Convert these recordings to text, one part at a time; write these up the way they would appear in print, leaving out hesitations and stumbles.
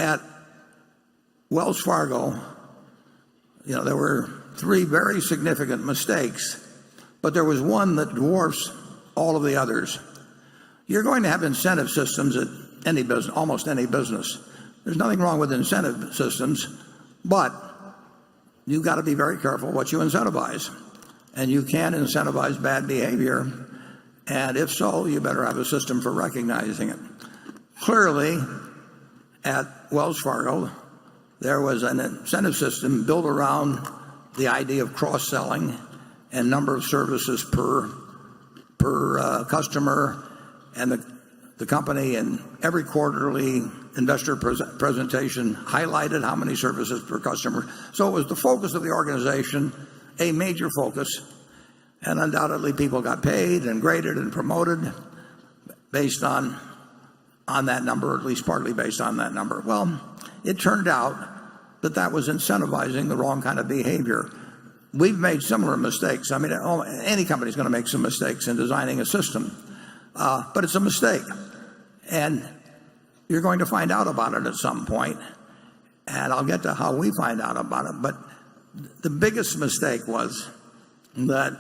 at Wells Fargo, there were 3 very significant mistakes, but there was one that dwarfs all of the others. You're going to have incentive systems at any business, almost any business. There's nothing wrong with incentive systems, but you've got to be very careful what you incentivize. And you can incentivize bad behavior, and if so, you better have a system for recognizing it. Clearly, at Wells Fargo, there was an incentive system built around the idea of cross-selling and number of services per customer, and the company in every quarterly investor presentation highlighted how many services per customer. So it was the focus of the organization, a major focus, and undoubtedly people got paid and graded and promoted based on that number, or at least partly based on that number. Well, it turned out that was incentivizing the wrong kind of behavior. We've made similar mistakes. I mean, any company's going to make some mistakes in designing a system, but it's a mistake, and you're going to find out about it at some point, and I'll get to how we find out about it. But the biggest mistake was that,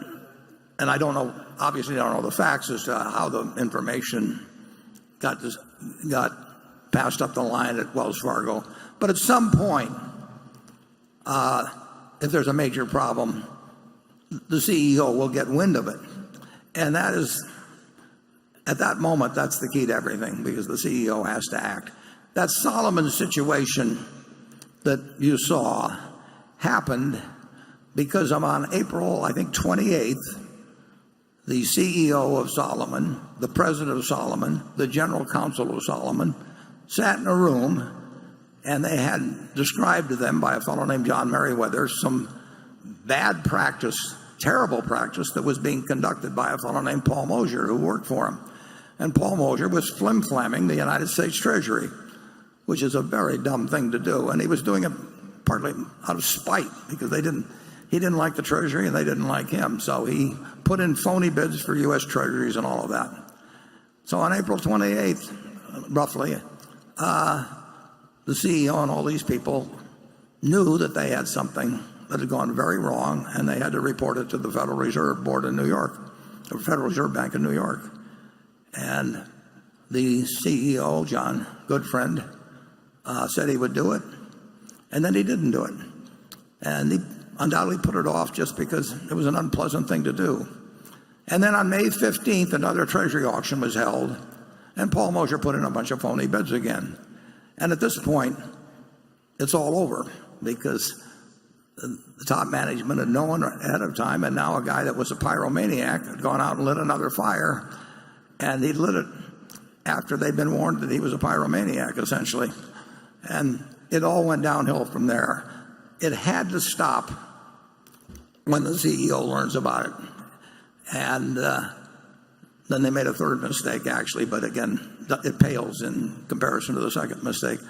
and I don't know, obviously I don't know the facts as to how the information got passed up the line at Wells Fargo, but at some point, if there's a major problem, the CEO will get wind of it. And that is, at that moment, that's the key to everything, because the CEO has to act. That Solomon situation that you saw happened because on April, I think, 28th, the CEO of Solomon, the president of Solomon, the general counsel of Solomon, sat in a room, and they had described to them by a fellow named John Merriweather some bad practice, terrible practice that was being conducted by a fellow named Paul Moser, who worked for him. And Paul Moser was flim-flamming the United States Treasury, which is a very dumb thing to do. And he was doing it partly out of spite, because he didn't like the Treasury and they didn't like him. So he put in phony bids for U.S. Treasuries and all of that. So on April 28th, roughly, the CEO and all these people knew that they had something that had gone very wrong, and they had to report it to the Federal Reserve Board in New York, or Federal Reserve Bank in New York. And the CEO, John Goodfriend, said he would do it, and then he didn't do it. And he undoubtedly put it off just because it was an unpleasant thing to do. And then on May 15th, another Treasury auction was held, and Paul Moser put in a bunch of phony bids again. And at this point, it's all over, because the top management had known ahead of time, and now a guy that was a pyromaniac had gone out and lit another fire, and he lit it after they'd been warned that he was a pyromaniac, essentially. And it all went downhill from there. It had to stop when the CEO learns about it. And then they made a third mistake, actually, but again, it pales in comparison to the second mistake.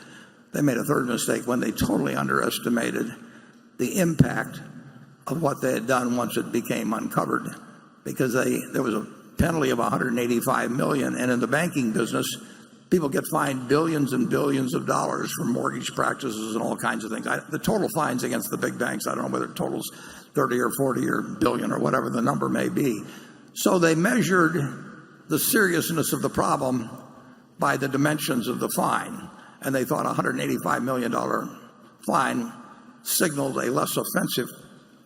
They made a third mistake when they totally underestimated the impact of what they had done once it became uncovered, because there was a penalty of $185 million, and in the banking business, people get fined billions and billions of dollars for mortgage practices and all kinds of things. The total fines against the big banks, I don't know whether it totals 30 or 40 or billion or whatever the number may be. So they measured the seriousness of the problem by the dimensions of the fine, and they thought a $185 million fine signaled a less offensive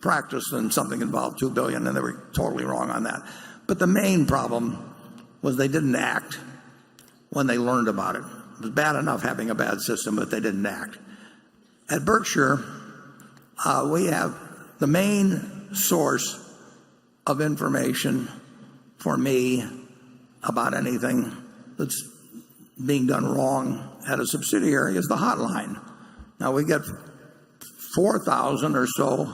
practice than something involved $2 billion, and they were totally wrong on that. But the main problem was they didn't act when they learned about it. It was bad enough having a bad system, but they didn't act. At Berkshire, we have the main source of information for me about anything that's being done wrong at a subsidiary is the hotline. Now, we get 4,000 or so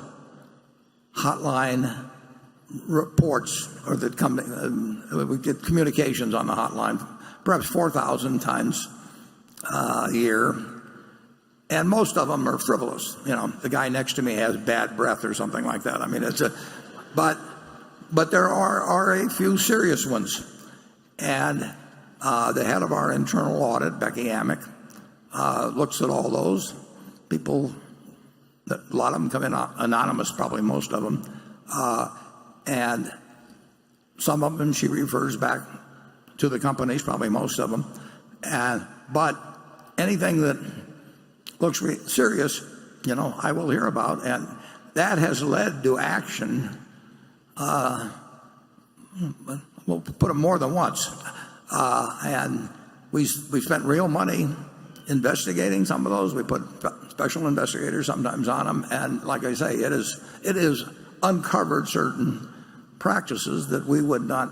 hotline reports, or that come, we get communications on the hotline, perhaps 4,000 times a year, and most of them are frivolous. The guy next to me has bad breath or something like that. I mean, but there are a few serious ones, and the head of our internal audit, Becky Amick, looks at all those people. A lot of them come in anonymous, probably most of them, and some of them she refers back to the companies, probably most of them. But anything that looks serious, I will hear about, and that has led to action. We'll put it more than once, and we spent real money investigating some of those. We put special investigators sometimes on them, and like I say, it is uncovered certain practices that we would not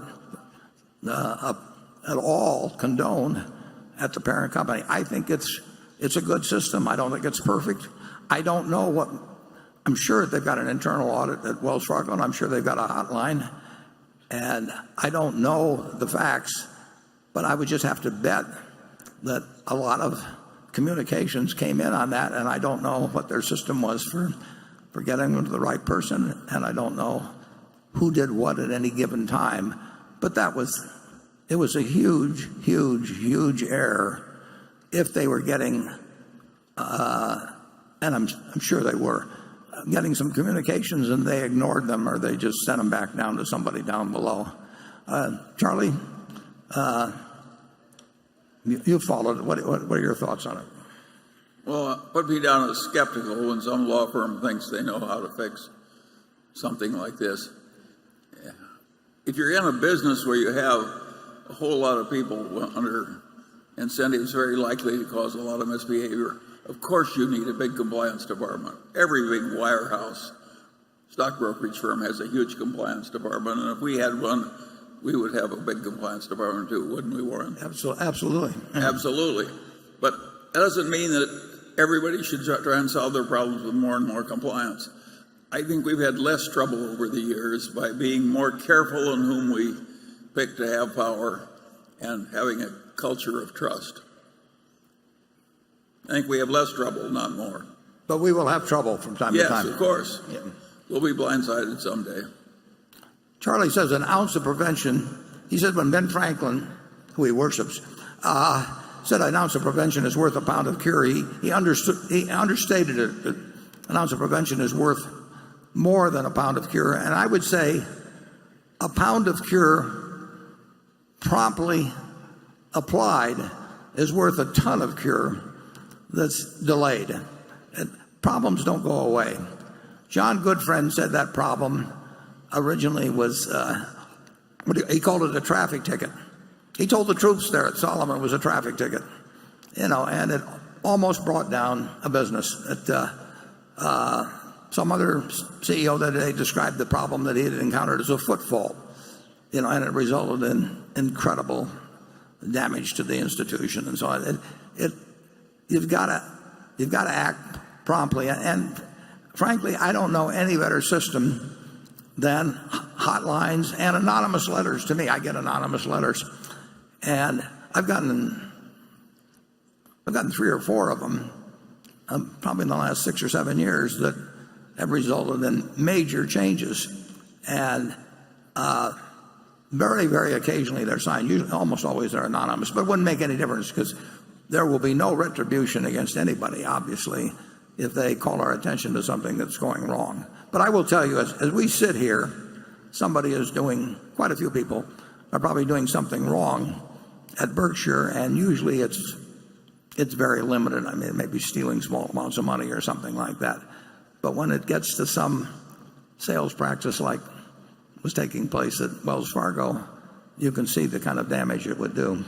at all condone at the parent company. I think it's a good system. I don't think it's perfect. I don't know what. I'm sure they've got an internal audit at Wells Fargo, and I'm sure they've got a hotline, and I don't know the facts, but I would just have to bet that a lot of communications came in on that, and I don't know what their system was for getting them to the right person, and I don't know who did what at any given time. But it was a huge error if they were getting, and I'm sure they were, getting some communications and they ignored them, or they just sent them back down to somebody down below. Charlie, you followed it. What are your thoughts on it? Well, put me down as skeptical when some law firm thinks they know how to fix something like this. If you're in a business where you have a whole lot of people under incentives very likely to cause a lot of misbehavior, of course you need a big compliance department. Every big wirehouse stock brokerage firm has a huge compliance department, and if we had one, we would have a big compliance department too, wouldn't we, Warren? Absolutely. Absolutely. But that doesn't mean that everybody should try and solve their problems with more and more compliance. I think we've had less trouble over the years by being more careful in whom we pick to have power and having a culture of trust. I think we have less trouble, not more. But we will have trouble from time to time. Yes, of course. Yeah. We'll be blindsided someday. Charlie says an ounce of prevention. He said when Ben Franklin, who he worships, said an ounce of prevention is worth a pound of cure, he understated it. That an ounce of prevention is worth more than a pound of cure. And I would say a pound of cure promptly applied is worth a ton of cure that's delayed. And problems don't go away. John Goodfriend said that problem originally was, he called it a traffic ticket. He told the troops there at Solomon it was a traffic ticket, and it almost brought down a business. Some other CEO that day described the problem that he had encountered as a footfall, and it resulted in incredible damage to the institution and so on. You've got to act promptly, and frankly, I don't know any better system than hotlines and anonymous letters. To me, I get anonymous letters, and I've gotten 3 or 4 of them, probably in the last 6 or 7 years, that have resulted in major changes. And very, very occasionally they're signed. Usually, almost always they're anonymous, but it wouldn't make any difference because there will be no retribution against anybody, obviously, if they call our attention to something that's going wrong. But I will tell you, as we sit here, somebody is doing, quite a few people are probably doing something wrong at Berkshire, and usually it's very limited. I mean, it may be stealing small amounts of money or something like that. But when it gets to some sales practice like was taking place at Wells Fargo, you can see the kind of damage it would do.